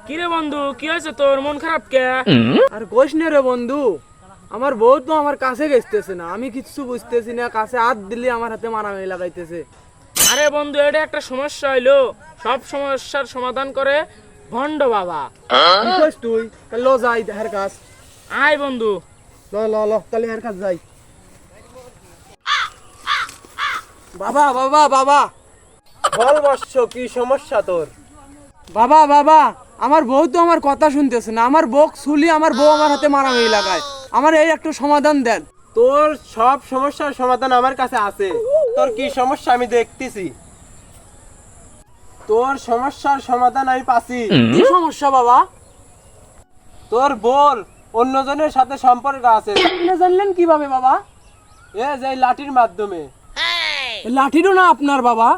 কিরে বন্ধু, কি হয়েছে তোর? মন খারাপ কে? আর কোশ নে রে বন্ধু, আমার বউ তো আমার কাছে গেছতেছে না, আমি কিচ্ছু বুঝতেছি না, কাছে হাত দিলে আমার হাতে মারামারি লাগাইতেছে। আরে বন্ধু, এটা একটা সমস্যা হইলো। সব সমস্যার সমাধান করে ভণ্ড বাবা। কি কইস তুই? তাহলে ল যাই হের কাজ। আয় বন্ধু। ল ল ল তাহলে হের কাজ যাই। বাবা বাবা বাবা, বল বৎস, কি সমস্যা তোর? বাবা বাবা, আমার বউ তো আমার কথা শুনতেছে না, আমার বউ শুলি আমার বউ আমার হাতে মারামারি লাগায়, আমার এই একটু সমাধান দেন। তোর সব সমস্যার সমাধান আমার কাছে আছে। তোর কি সমস্যা আমি দেখতেছি। তোর সমস্যার সমাধান আমি পাচ্ছি। কি সমস্যা বাবা? তোর বোর অন্যজনের সাথে সম্পর্ক আছে। আপনি জানলেন কিভাবে বাবা? এ যে লাঠির মাধ্যমে। লাঠিরও না আপনার বাবা?